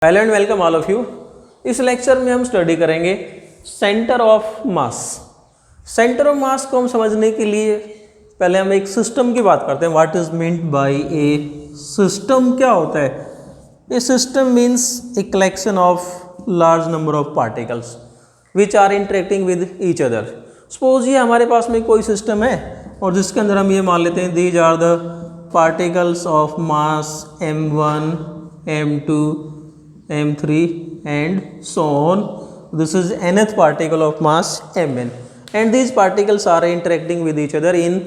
Hello and welcome all of you. इस lecture में हम स्टडी करेंगे centre of mass. Centre of मास को हम समझने के लिए पहले हम एक सिस्टम की बात करते हैं। What is meant by a system? क्या होता है? A system means a collection of large number of particles which are interacting with each other. Suppose ये हमारे पास में कोई सिस्टम है और जिसके अंदर हम ये मान लेते हैं these are the particles of mass m1, m2, m3 and so on. This is nth particle of mass mn and these particles are interacting with each other in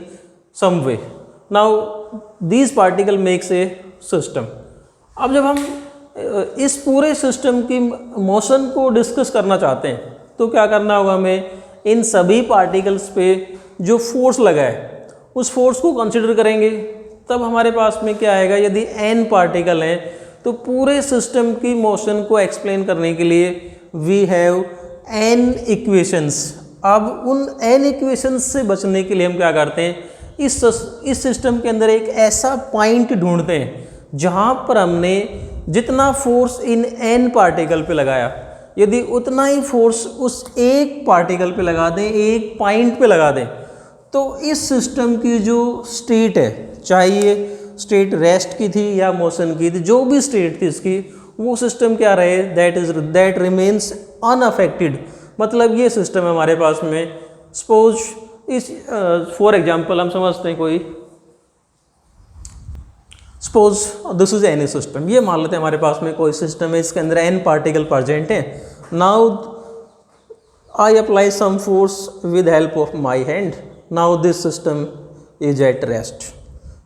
some way. Now these particle makes a system. अब जब हम इस पूरे system की motion को discuss करना चाहते हैं तो क्या करना होगा? हमें इन सभी पार्टिकल्स पे जो फोर्स लगा है उस फोर्स को कंसिडर करेंगे। तब हमारे पास में क्या आएगा? यदि n पार्टिकल हैं तो पूरे सिस्टम की मोशन को एक्सप्लेन करने के लिए वी हैव n इक्वेशंस। अब उन n इक्वेशंस से बचने के लिए हम क्या करते हैं? इस सिस्टम के अंदर एक ऐसा पॉइंट ढूंढते हैं जहां पर हमने जितना फोर्स इन n पार्टिकल पे लगाया, यदि उतना ही फोर्स उस एक पार्टिकल पे लगा दें, एक पॉइंट पे लगा दें, तो इस सिस्टम की जो स्टेट है, चाहे ये स्टेट रेस्ट की थी या मोशन की थी, जो भी स्टेट थी इसकी, वो सिस्टम क्या रहे? That remains unaffected. मतलब ये सिस्टम हमारे पास में सपोज इस फॉर एग्जांपल हम समझते हैं कोई suppose this is any system. ये मान लेते हैं हमारे पास में कोई सिस्टम है, इसके अंदर n पार्टिकल प्रेजेंट है। Now I apply some force with help of my hand. Now this system is at rest.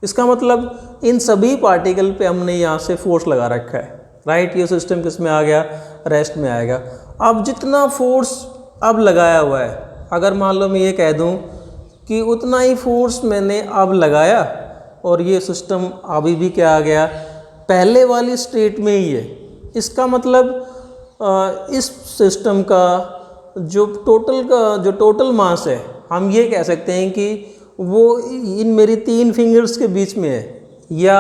इसका मतलब इन सभी पार्टिकल पे हमने यहाँ से फोर्स लगा रखा है, राइट? ये सिस्टम किस में आ गया? रेस्ट में आएगा। अब जितना फोर्स अब लगाया हुआ है, अगर मान लो मैं ये कह दूँ कि उतना ही फोर्स मैंने अब लगाया और ये सिस्टम अभी भी क्या आ गया? पहले वाली स्टेट में ही है। इसका मतलब इस सिस्टम का जो टोटल मास है, हम ये कह सकते हैं कि वो इन मेरी 3 फिंगर्स के बीच में है। या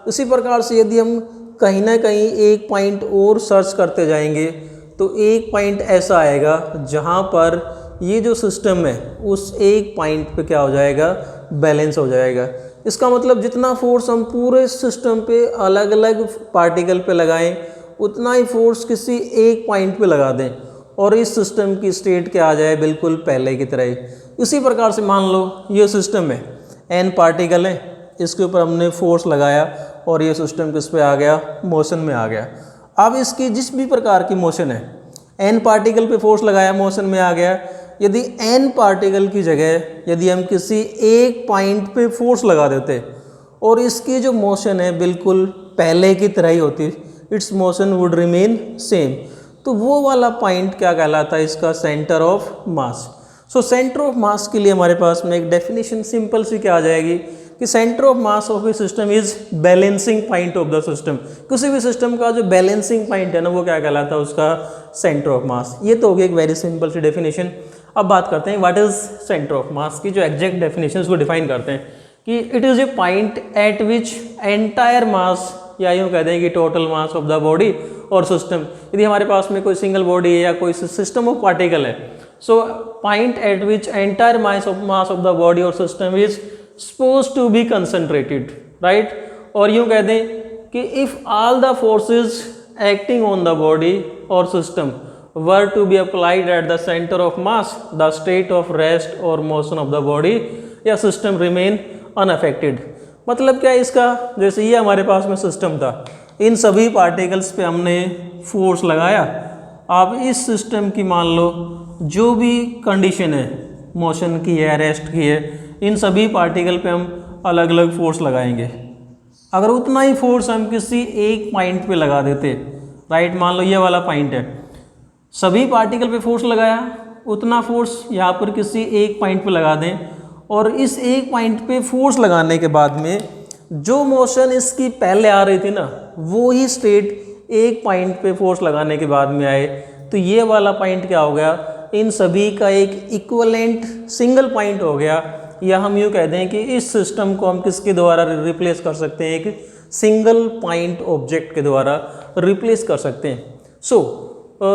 उसी प्रकार से यदि हम कहीं ना कहीं एक पॉइंट और सर्च करते जाएंगे तो एक पॉइंट ऐसा आएगा जहाँ पर ये जो सिस्टम है उस एक पॉइंट पे क्या हो जाएगा? बैलेंस हो जाएगा। इसका मतलब जितना फोर्स हम पूरे सिस्टम पे अलग अलग पार्टिकल पे लगाएं, उतना ही फोर्स किसी एक पॉइंट पे लगा दें और इस सिस्टम की स्टेट क्या आ जाए? बिल्कुल पहले की तरह ही। इसी प्रकार से मान लो ये सिस्टम है, n पार्टिकल है, इसके ऊपर हमने फोर्स लगाया और ये सिस्टम किस पे आ गया? मोशन में आ गया। अब इसकी जिस भी प्रकार की मोशन है, n पार्टिकल पे फोर्स लगाया, मोशन में आ गया। यदि n पार्टिकल की जगह यदि हम किसी एक पॉइंट पे फोर्स लगा देते और इसकी जो मोशन है बिल्कुल पहले की तरह ही होती, it's motion would remain same, तो वो वाला पॉइंट क्या कहलाता है? इसका centre of mass. So centre of mass के लिए हमारे पास में एक डेफिनेशन सिंपल सी क्या आ जाएगी कि centre of mass of A system is balancing point of the system. किसी भी सिस्टम का जो बैलेंसिंग पॉइंट है ना, वो क्या कहलाता है? उसका सेंटर ऑफ मास। ये तो होगी एक वेरी सिंपल सी डेफिनेशन। अब बात करते हैं व्हाट इज सेंटर ऑफ मास की जो एग्जैक्ट डेफिनेशन उसको डिफाइन करते हैं कि it is a point at which entire मास, या यूँ कहते हैं कि total mass of the body or system. यदि हमारे पास में कोई सिंगल बॉडी है या कोई सिस्टम ऑफ पार्टिकल है, so point at which entire mass of the body or system is suppose to be concentrated, right? और यूँ कहते हैं कि if all the forces acting on the body or system were to be applied at the center of mass, the state of rest or motion of the body या system remain unaffected। मतलब क्या है इसका? जैसे ये हमारे पास में सिस्टम था, इन सभी पार्टिकल्स पे हमने फोर्स लगाया। अब इस सिस्टम की मान लो जो भी कंडीशन है, मोशन की है, रेस्ट की है, इन सभी पार्टिकल पे हम अलग अलग फोर्स लगाएंगे। अगर उतना ही फोर्स हम किसी एक पॉइंट पे लगा देते, राइट? मान लो ये वाला पॉइंट है, सभी पार्टिकल पे फोर्स लगाया, उतना फोर्स यहाँ पर किसी एक पॉइंट पे लगा दें और इस एक पॉइंट पे फोर्स लगाने के बाद में जो मोशन इसकी पहले आ रही थी ना, वो ही स्टेट एक पॉइंट पे फोर्स लगाने के बाद में आए, तो ये वाला पॉइंट क्या हो गया? इन सभी का एक इक्वलेंट सिंगल पॉइंट हो गया। या हम यूँ कहते हैं कि इस सिस्टम को हम किसके द्वारा रिप्लेस कर सकते हैं? एक सिंगल पॉइंट ऑब्जेक्ट के द्वारा रिप्लेस कर सकते हैं। सो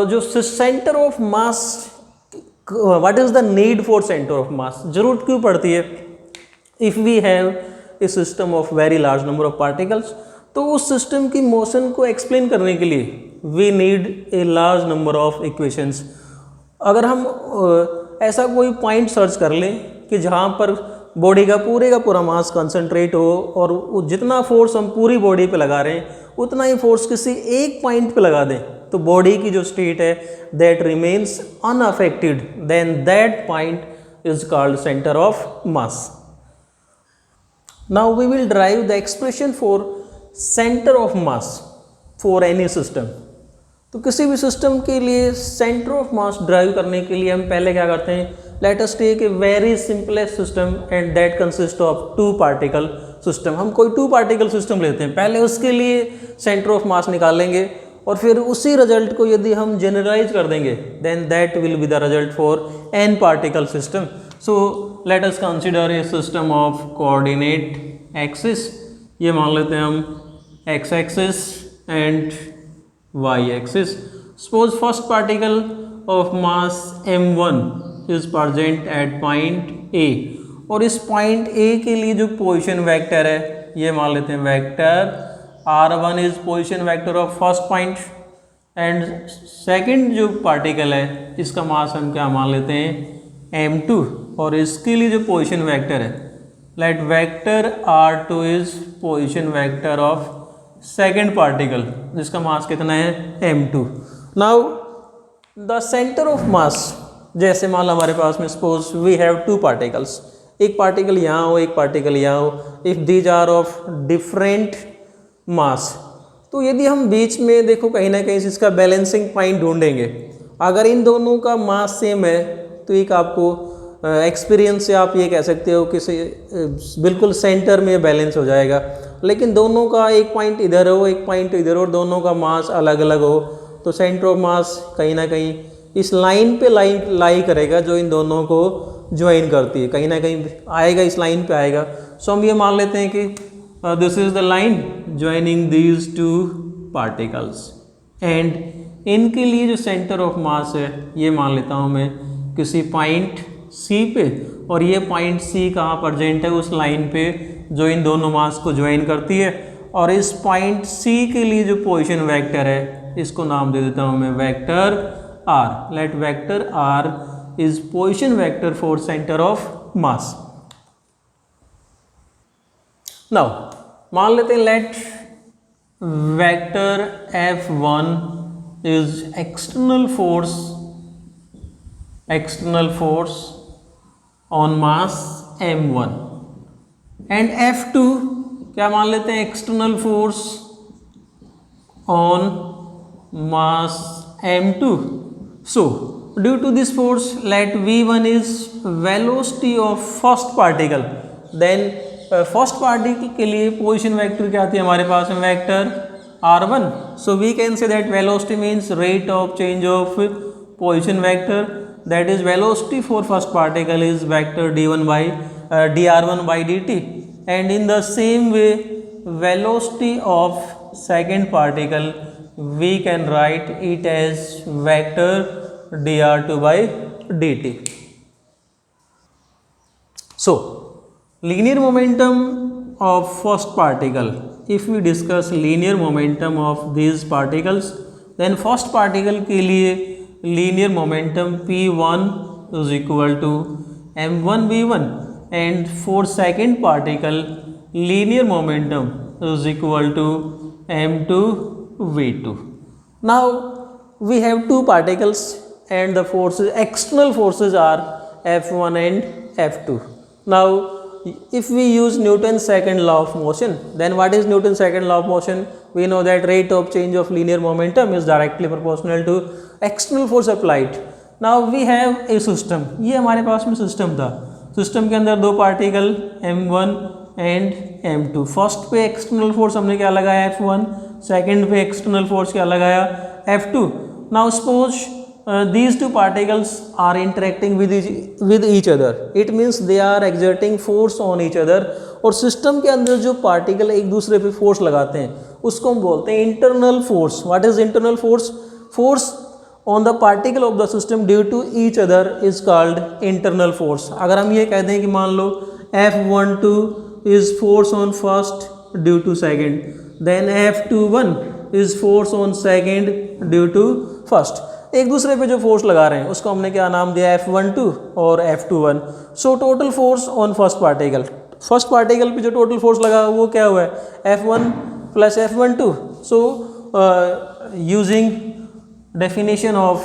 जो centre of mass, what is the need for centre of mass, जरूरत क्यों पड़ती है? If we have a system of very large number of particles, तो उस सिस्टम की मोशन को एक्सप्लेन करने के लिए we need a large number of equations. अगर हम ऐसा कोई पॉइंट सर्च कर लें कि जहाँ पर बॉडी का पूरा मास कंसंट्रेट हो और जितना फोर्स हम पूरी बॉडी पे लगा रहे हैं उतना ही फोर्स किसी एक पॉइंट पे लगा दें, तो बॉडी की जो स्टेट है that remains unaffected, then that point is called centre of mass. Now we will derive the expression for centre of mass for any system. तो किसी भी सिस्टम के लिए सेंटर ऑफ मास ड्राइव करने के लिए हम पहले क्या करते हैं? Let us take a very simplest system and that consist of two particle system. हम कोई टू पार्टिकल सिस्टम लेते हैं, पहले उसके लिए सेंटर ऑफ मास निकालेंगे और फिर उसी रिजल्ट को यदि हम जनरलाइज कर देंगे then that will be the result for n particle system. So let us consider a system of coordinate axis. ये मान लेते हैं हम x axis and y axis. Suppose first particle of mass m1 is present at point A, और इस point A के लिए जो पोजीशन वेक्टर है ये मान लेते हैं vector r1 is position vector of first point, and second जो पार्टिकल है इसका मास हम क्या मान लेते हैं m2, और इसके लिए जो पोजीशन वेक्टर है let vector r2 is position vector of second particle जिसका मास कितना है m2। Now the centre of mass, जैसे मान लो हमारे पास में suppose we have two particles, एक पार्टिकल यहाँ हो एक पार्टिकल यहाँ हो, if these are of different mass, तो यदि हम बीच में देखो कहीं ना कहीं इसका बैलेंसिंग पॉइंट ढूंढेंगे, अगर इन दोनों का मास सेम है तो एक आपको एक्सपीरियंस से आप ये कह सकते हो कि बिल्कुल सेंटर में बैलेंस हो जाएगा। लेकिन दोनों का एक पॉइंट इधर हो एक पॉइंट इधर हो और दोनों का मास अलग अलग हो, तो सेंटर ऑफ मास कहीं ना कहीं इस लाइन पे लाई करेगा जो इन दोनों को ज्वाइन करती है, कहीं ना कहीं आएगा इस लाइन पे आएगा। सो हम ये मान लेते हैं कि this is the line joining these two particles, and इनके लिए जो सेंटर ऑफ मास है ये मान लेता हूँ मैं किसी पॉइंट सी पे, और ये पॉइंट सी कहाँ प्रेजेंट है उस लाइन पे जो इन दोनों मास को ज्वाइन करती है, और इस पॉइंट सी के लिए जो पोजीशन वेक्टर है इसको नाम दे देता हूँ मैं vector r. Let vector r is position vector for centre of mass. Now मान लेते हैं let vector F1 is external force on mass m1 and F2 क्या मान लेते हैं external force on mass m2। So due to this force let v1 is velocity of first particle, then first particle के लिए position vector क्या आती है हमारे पास में vector r1। So we can say that velocity means rate of change of position vector, that is velocity for first particle is vector d1 by dr1 by dt, and in the same way velocity of second particle we can write it as vector dr2 by dt. So linear momentum of first particle, if we discuss linear momentum of these particles then first particle के लिए linear momentum P1 is equal to m1 v1, and for second particle linear momentum is equal to m2 v2. Now we have two particles and the forces external forces are F1 and F2. Now if we use Newton's second law of motion, then what is Newton's second law of motion? We know that rate of change of linear momentum is directly proportional to external force applied. Now we have a system, ये हमारे पास में system था, system के अंदर दो particle m1 and m2। First पे external force हमने क्या लगाया F1, सेकंड पे एक्सटर्नल फोर्स क्या लगाया F2। Now suppose these two particles are interacting with each other. It means they are exerting force on each other. और system के अंदर जो पार्टिकल एक दूसरे पे फोर्स लगाते हैं उसको हम बोलते हैं internal force. What is internal force? Force on the particle of the system due to each other is called internal force. अगर हम ये कहते हैं कि मान लो F12 is force on first due to second, then F21 is force on second due to first. एक दूसरे पे जो फोर्स लगा रहे हैं उसको हमने क्या नाम दिया? F12 और F21. So total force on first particle, first particle पे जो टोटल फोर्स लगा वो क्या हुआ है? F1 plus F12. So using definition of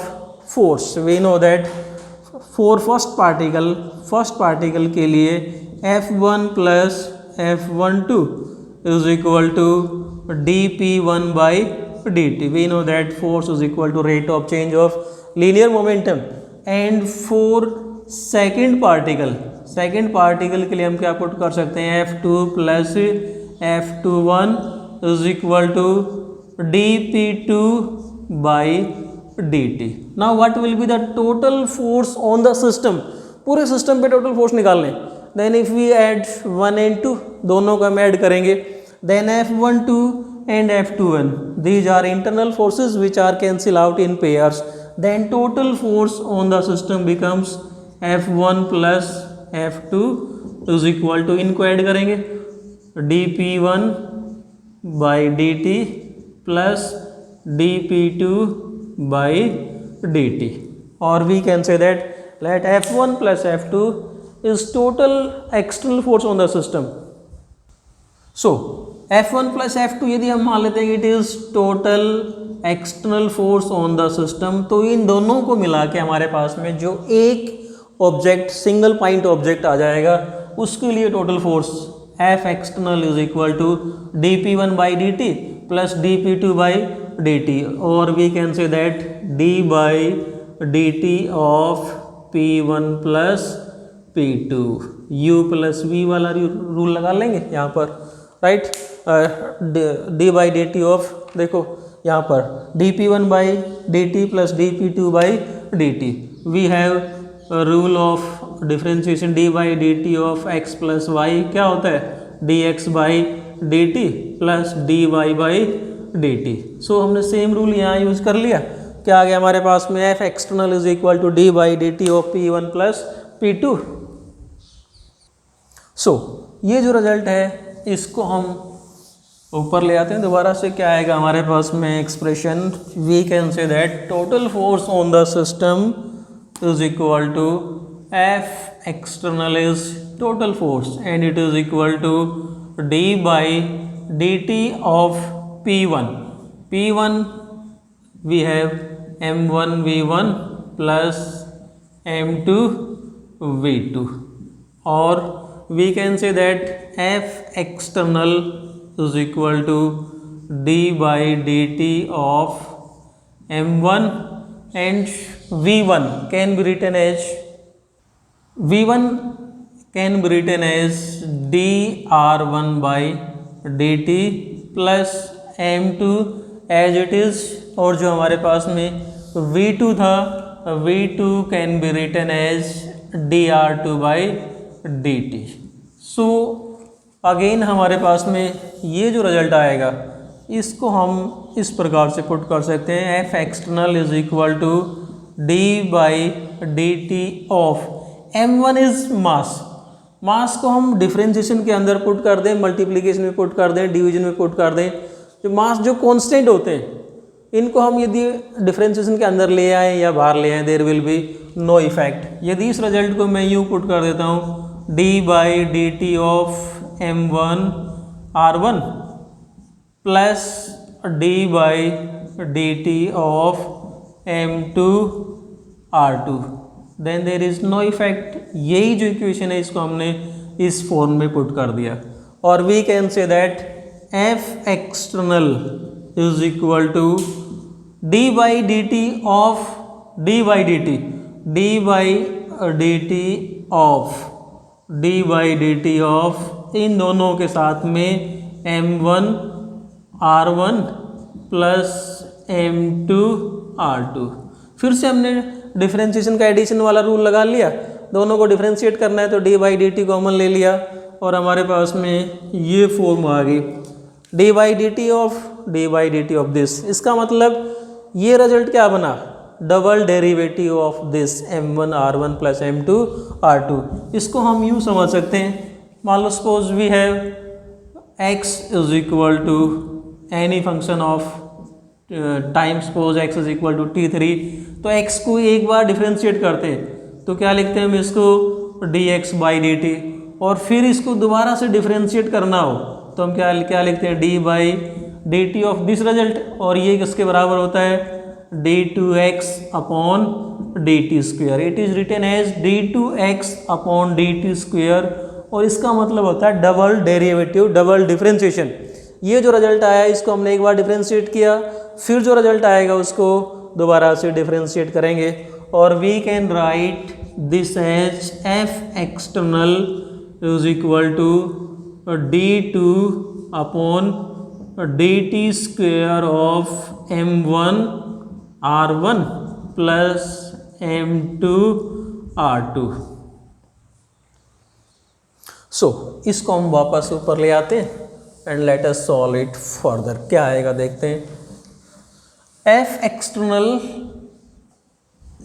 force we know that for first particle के लिए F1 plus F12 is equal to dP1 by dt. We know that force is equal to rate of change of linear momentum. And for second particle के लिए हम क्या put कर सकते हैं? F2 plus F21 is equal to dP2 by dt. Now what will be the total force on the system? पूरे system पे total force निकाल लें. Then if we add 1 and 2, दोनों को हम ऐड करेंगे, then F12 and F21, these are internal forces which are cancel out in pairs. Then total force on the system becomes F1 plus F2 is equal to, इनको add करेंगे, dP1 by dt plus dP2 by dt. Or we can say that let F1 plus F2 is total external force on the system. So F1 plus F2 यदि हम मान लेते हैं कि it is total external force on the system, तो इन दोनों को मिला के हमारे पास में जो एक ऑब्जेक्ट सिंगल पॉइंट ऑब्जेक्ट आ जाएगा उसके लिए total force F external is equal to dP1 by dt plus dP2 by dt. और we can say that d by dt of P1 plus P2. U plus V वाला rule लगा लेंगे यहाँ पर, right. D by D T of, देखो यहाँ पर dP1 by D T plus dP2 by D t. We have rule of differentiation d by D T of x plus Y क्या होता है? dx by D T plus dy by D T. So हमने same rule यहाँ use कर लिया. क्या आ गया हमारे पास में? F external is equal to d by D T of P1 plus P2. So ये जो रिजल्ट है इसको हम ऊपर ले आते हैं दोबारा से. क्या आएगा हमारे पास में expression? We can say that total force on the system is equal to F external is total force and it is equal to d by D T of P1. P1 we have M1 V1 plus M2 V2. और we can say that F external is equal to d by dt of M1 and V1 can be written as dR1 by dt plus M2 as it is. और जो हमारे पास में V2 था, V2 can be written as dR2 by dt. So again हमारे पास में ये जो रिजल्ट आएगा इसको हम इस प्रकार से पुट कर सकते हैं. F external is equal to d by D T of M1 is mass को हम डिफ्रेंशिएशन के अंदर पुट कर दें, मल्टीप्लिकेशन में पुट कर दें, डिवीजन में पुट कर दें. जो मास जो कांस्टेंट होते हैं इनको हम यदि डिफ्रेंशिएशन के अंदर ले आएँ या बाहर ले आएँ there will be no effect. यदि इस रिजल्ट को मैं यूँ पुट कर देता हूँ d by D T of M1 R1 plus d by D T of M2 R2, then there is no effect. यही जो इक्वेशन है इसको हमने इस फॉर्म में पुट कर दिया. और we can say that F external is equal to d by D T of d by D T of d by D T of इन दोनों के साथ में M1 R1 plus M2 R2. फिर से हमने डिफरेंशिएशन का एडिशन वाला रूल लगा लिया, दोनों को डिफरेंशिएट करना है तो D by D T common ले लिया और हमारे पास में ये फॉर्म आ गई D by D T of this. इसका मतलब ये रिजल्ट क्या बना, double derivative of this m1 r1 plus m2 r2। इसको हम यूँ समझ सकते हैं, मान लो suppose we have x is equal to any function of time, suppose x is equal to t3, तो x को एक बार डिफ्रेंशिएट करते हैं तो क्या लिखते हैं हम इसको dx बाई डी टी, और फिर इसको दोबारा से डिफ्रेंशिएट करना हो तो हम क्या लिखते हैं d by D T of this result, और ये किसके बराबर होता है d2x upon d t square. It is written as d2x upon d t square, और इसका मतलब होता है डबल डेरिवेटिव, डबल डिफ्रेंशिएशन। ये जो रिजल्ट आया इसको हमने एक बार डिफ्रेंशिएट किया, फिर जो रिजल्ट आएगा उसको दोबारा से डिफ्रेंशिएट करेंगे, और we can write this as f external is equal to d2 upon d t square of m1 r1 plus m2 r2। So इसको हम वापस ऊपर ले आते हैं and let us solve it further. क्या आएगा देखते हैं, f external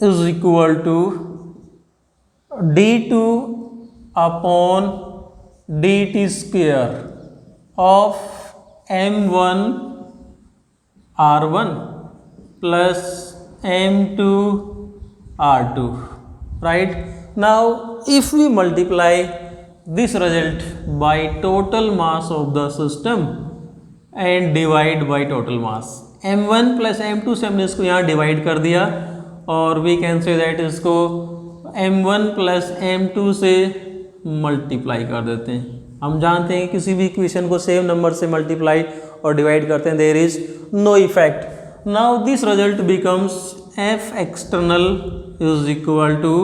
is equal to d2 upon d t square of m1 r1 plus m2 r2, right? Now if we multiply this result by total mass of the system and divide by total mass, m1 plus m2 से हमने इसको यहाँ divide कर दिया, और we can say that इसको m1 plus m2 से multiply कर देते हैं। हम जानते हैं किसी भी इक्वेशन को सेम नंबर से मल्टीप्लाई और डिवाइड करते हैं, there is no effect. Now this result becomes f external is equal to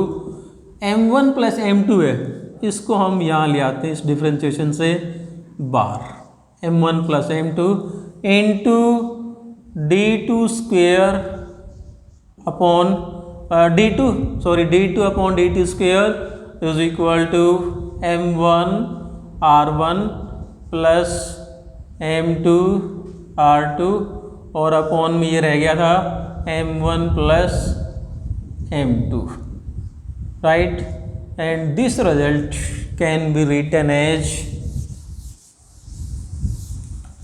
m1 plus m2 है, इसको हम यहाँ ले आते हैं इस डिफ्रेंशिएशन से बाहर, m1 plus m2 into d2 square upon d2 upon dt square is equal to m1 r1 plus m2 r2, और अपॉन में ये रह गया था m1 plus m2, right? And this result can be written as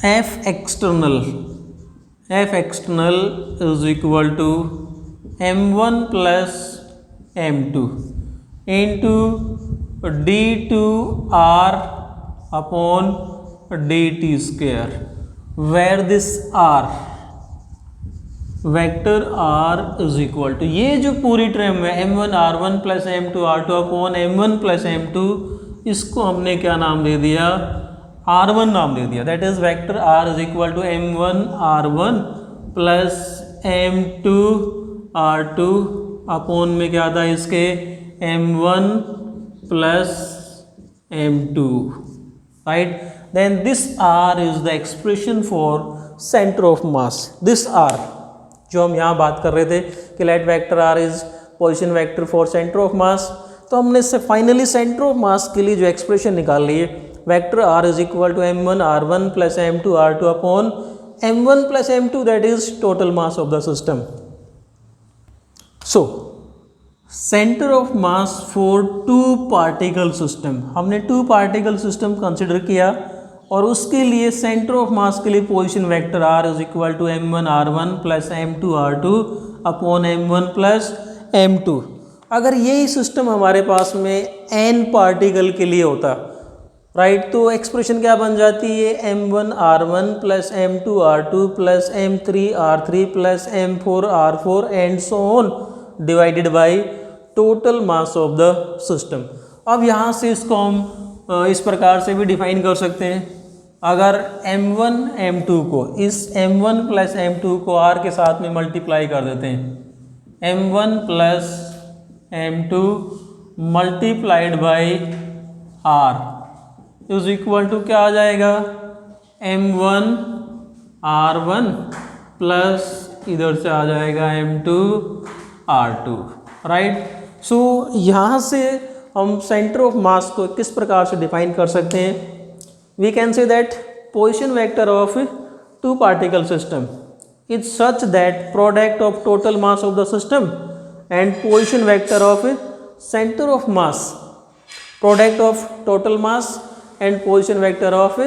f external is equal to m1 plus m2 into d2r upon dt square, where this r vector r is equal to ये जो पूरी term है m1 r1 plus m2 r2 upon m1 plus m2, इसको हमने क्या नाम दे दिया, r1 नाम दे दिया। That is vector r is equal to m1 r1 plus m2 r2 upon में क्या था इसके m1 plus m2, right? Then this r is the expression for centre of mass. This r जो हम यहाँ बात कर रहे थे कि let vector r is position vector for centre of mass, तो हमने इससे फाइनली सेंटर ऑफ मास के लिए जो एक्सप्रेशन निकाल ली है, vector r is equal to m1 r1 plus m2 r2 upon m1 plus m2, that is total mass of the system. So centre of mass for two particle system, हमने two particle system consider किया, और उसके लिए centre of mass के लिए position vector r is equal to m1 r1 plus m2 r2 upon m1 plus m2। अगर यही system हमारे पास में n पार्टिकल के लिए होता, राइट, तो एक्सप्रेशन क्या बन जाती है, m1 r1 plus m2 r2 plus m3 r3 plus m4 r4 and so on divided by total mass of the system. अब यहाँ से इसको हम इस प्रकार से भी डिफाइन कर सकते हैं, अगर m1 m2 को, इस m1 प्लस m2 को r के साथ में मल्टीप्लाई कर देते हैं, m1 plus m2 multiplied by r is equal to क्या आ जाएगा, m1 r1 प्लस इधर से आ जाएगा m2 R2, राइट। सो यहाँ से हम सेंटर ऑफ मास को किस प्रकार से डिफाइन कर सकते हैं? We can say that position vector of two particle system is such that product of total mass of the system and position vector of centre of mass, product of total mass and position vector of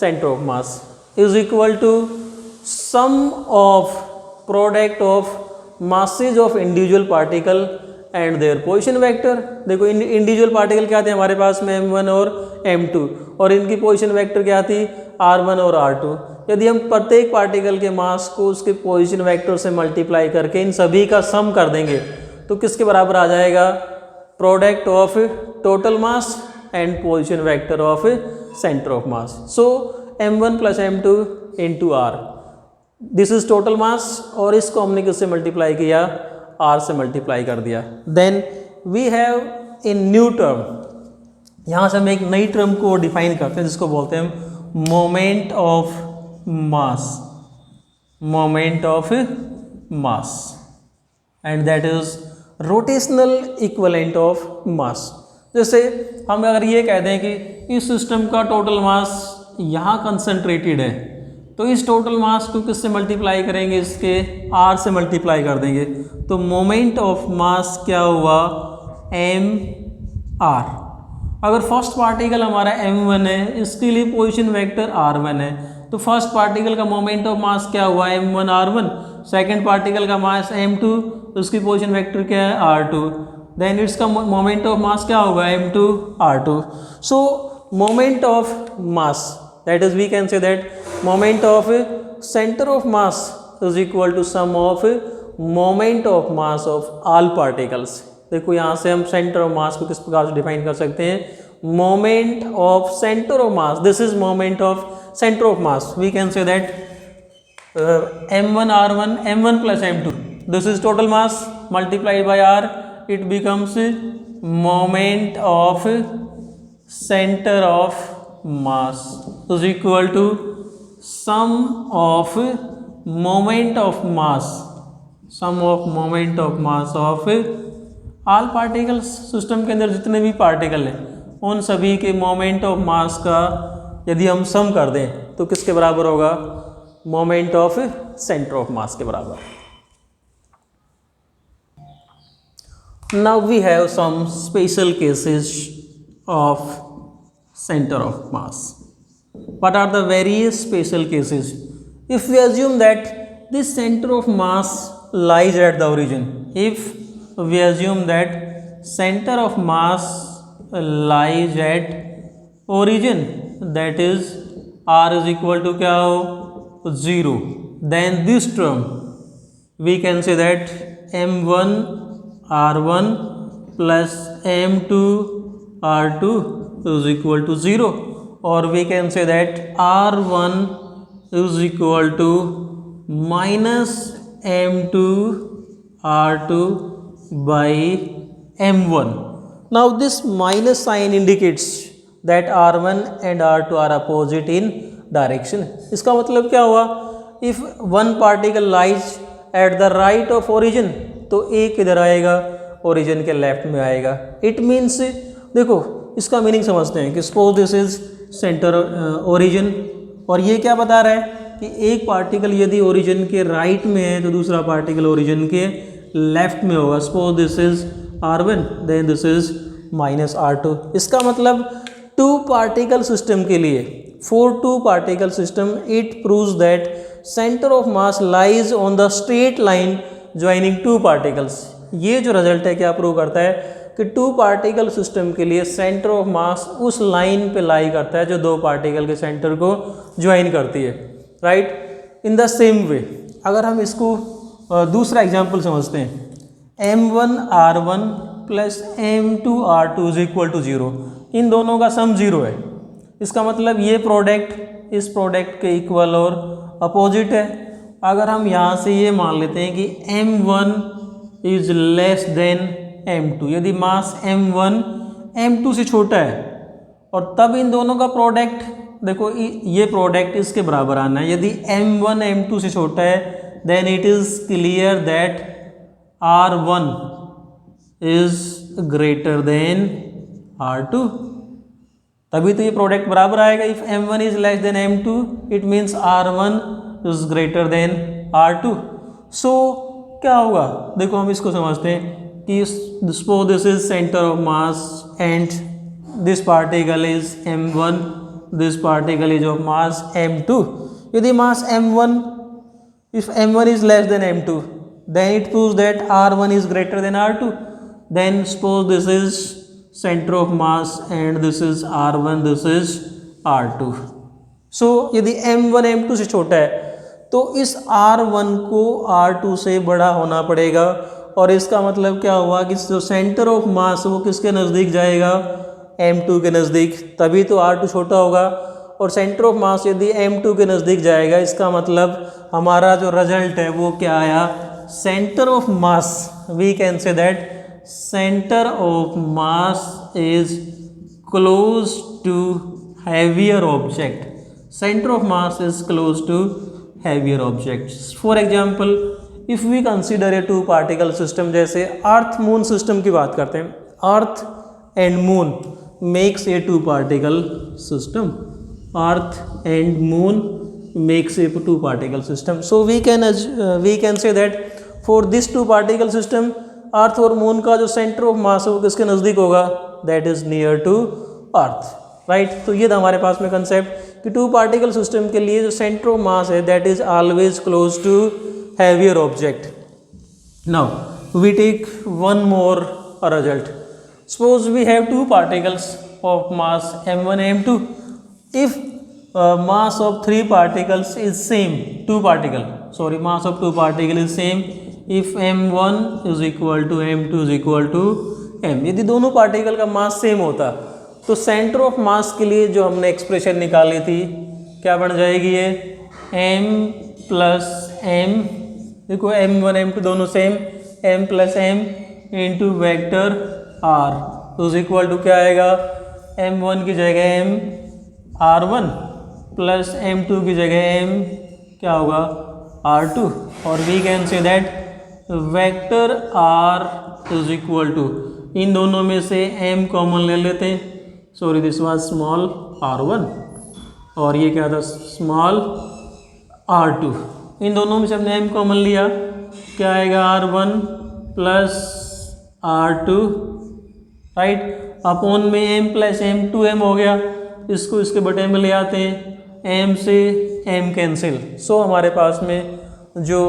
centre of mass is equal to sum of product of masses of individual particle and their position vector। देखो individual particle क्या थे हमारे पास में m1 और m2, और इनकी position vector क्या थी r1 और r2। यदि हम प्रत्येक पार्टिकल के मास को उसके पोजीशन वेक्टर से मल्टीप्लाई करके इन सभी का सम कर देंगे तो किसके बराबर आ जाएगा? Product of total mass and position vector of centre of mass. So m1 plus m2 into r, this is total मास, और इसको हमने किससे मल्टीप्लाई किया? r से मल्टीप्लाई कर दिया। Then we have in new term, यहाँ से हम एक नई टर्म को डिफाइन करते हैं जिसको बोलते हैं moment of mass, moment of mass, and that is rotational equivalent of mass. जैसे हम अगर ये कह दें कि इस सिस्टम का टोटल मास यहाँ कंसंट्रेटेड है, तो इस टोटल मास को किससे मल्टीप्लाई करेंगे? इसके r से मल्टीप्लाई कर देंगे, तो मोमेंट ऑफ मास क्या हुआ? mr। अगर फर्स्ट पार्टिकल हमारा m1 है, इसके लिए पोजीशन वेक्टर r1 है, तो फर्स्ट पार्टिकल का मोमेंट ऑफ मास क्या हुआ? m1 r1। सेकेंड पार्टिकल का मास m2, उसकी पोजीशन वेक्टर क्या है? r2। देन इसका मोमेंट ऑफ मास क्या होगा? m2 r2। So moment of mass, that is we can say that moment of center of mass is equal to sum of moment of mass of all particles। देखो यहाँ से हम centre of मास को किस प्रकार से डिफाइन कर सकते हैं? Moment of centre of mass, this is moment of centre of mass. We can say that m1 r1, m1 plus m2, this is total mass multiplied by r, it becomes moment of center of mass is equal to sum of moment of mass, sum of moment of mass of all particles। System के अंदर जितने भी particle हैं उन सभी के moment of mass का यदि हम सम कर दें तो किसके बराबर होगा? Moment of centre of mass के बराबर। Now we have some special cases of center of mass। What are the various special cases? If we assume that this center of mass lies at the origin, if we assume that center of mass lies at origin, that is r is equal to क्या हो? 0, then this term we can say that m1 r1 plus m2 r2 is equal to 0, or we can say that r1 is equal to minus m2 r2 by m1। now this minus sign indicates that r1 and r2 are opposite in direction। इसका मतलब क्या हुआ? if one particle lies at the right of origin, तो एक किधर आएगा? Origin के left में आएगा। इट मीन्स, देखो इसका मीनिंग समझते हैं कि suppose this is centre origin, और ये क्या बता रहा है कि एक पार्टिकल यदि ओरिजिन के राइट में है तो दूसरा पार्टिकल ओरिजिन के लेफ्ट में होगा। Suppose this is r1, then this is minus r2। इसका मतलब टू पार्टिकल सिस्टम के लिए, for two particle system, it proves that centre of mass lies on the straight line joining two particles. ये जो result है क्या prove करता है कि टू पार्टिकल सिस्टम के लिए सेंटर ऑफ मास उस लाइन पे लाई करता है जो दो पार्टिकल के सेंटर को ज्वाइन करती है, right. In the same way अगर हम इसको दूसरा एग्जांपल समझते हैं, m1 r1 plus m2 r2 is equal to 0, इन दोनों का सम 0 है। इसका मतलब ये प्रोडक्ट इस प्रोडक्ट के इक्वल और अपोजिट है। अगर हम यहाँ से ये मान लेते हैं कि m1 is less than m2, यदि मास m1 m2 से छोटा है, और तब इन दोनों का प्रोडक्ट, देखो ये प्रोडक्ट इसके बराबर आना है। यदि m1 m2 से छोटा है then it is clear that R1 is greater than R2, तभी तो ये प्रोडक्ट बराबर आएगा. If M1 is less than M2 it means R1 is greater than R2. सो क्या होगा, देखो हम इसको समझते हैं कि suppose this is centre of mass and this particle is M1, this particle is of mass M2. यदि मास M1, if M1 is less than M2, then it proves that R1 is greater than R2. Then suppose this is center of mass and this is R1, this is R2. So यदि M1 M2 से छोटा है तो इस R1 को R2 से बड़ा होना पड़ेगा, और इसका मतलब क्या हुआ कि जो सेंटर ऑफ मास वो किसके नज़दीक जाएगा, M2 के नज़दीक, तभी तो R2 छोटा होगा. और सेंटर ऑफ मास यदि M2 के नज़दीक जाएगा, इसका मतलब हमारा जो रिजल्ट है वो क्या आया, centre of mass, we can say that centre of mass is close to heavier object. Centre of mass is close to heavier object. For example if we consider a 2 particle system, जैसे Earth Moon system की बात करते हैं, Earth and Moon makes a 2 particle system. Earth and Moon makes a 2 particle system. So we can say that for this 2 particle system, Earth और Moon का जो center of mass है वो किसके नज़दीक होगा, that is near to Earth, right? तो ये था हमारे पास में concept कि 2 particle system के लिए जो center of mass है that is always close to heavier object. Now we take one more result. Suppose we have 2 particles of mass M1 M2. If mass of 3 particles is same, mass of 2 particle is same, if M1 is equal to M2 is equal to M, यदि दोनों particle का mass same होता तो centre of mass के लिए जो हमने expression निकाली थी क्या बन जाएगी, ये M प्लस M, देखो M1 M2 दोनों same, M plus M into vector R तो इज इक्वल टू क्या आएगा, M1 की जगह M R1 प्लस M2 की जगह M क्या होगा, R2. और we can say that vector R is equal to, इन दोनों में से M कॉमन ले लेते हैं, sorry this was small R1 और ये क्या था स्मॉल R2. इन दोनों में से हमने M कॉमन लिया, क्या आएगा R1 plus R2, right, upon में M प्लस M 2M हो गया, इसको इसके बटे में ले आते हैं, M से M कैंसिल. सो हमारे पास में जो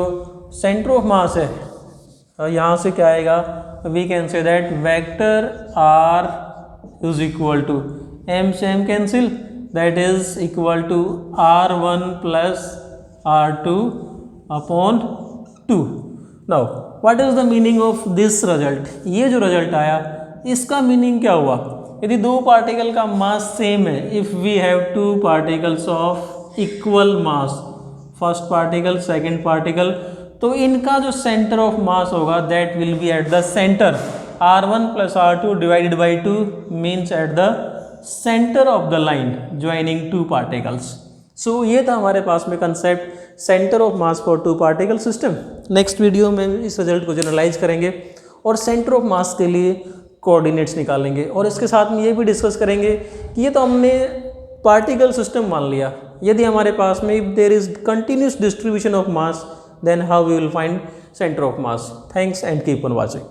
सेंटर ऑफ मास है यहाँ से क्या आएगा, we can say that vector R is equal to M से M cancel, that is equal to R1 plus R2 upon 2. Now what is the meaning of this result, ये जो रिजल्ट आया इसका मीनिंग क्या हुआ, यदि 2 पार्टिकल का mass same है, if we have 2 particles of equal mass, first particle second particle, तो इनका जो सेंटर ऑफ मास होगा that will be at the centre. R1 plus R2 divided by 2 means at the centre of the line joining 2 particles. So ये था हमारे पास में concept centre of mass for 2 particle system. Next video में इस result को generalise करेंगे और सेंटर ऑफ मास के लिए कोऑर्डिनेट्स निकालेंगे, और इसके साथ में ये भी डिस्कस करेंगे कि ये तो हमने पार्टिकल सिस्टम मान लिया, यदि हमारे पास में if there is continuous distribution of mass then how we will find centre of mass. Thanks and keep on watching.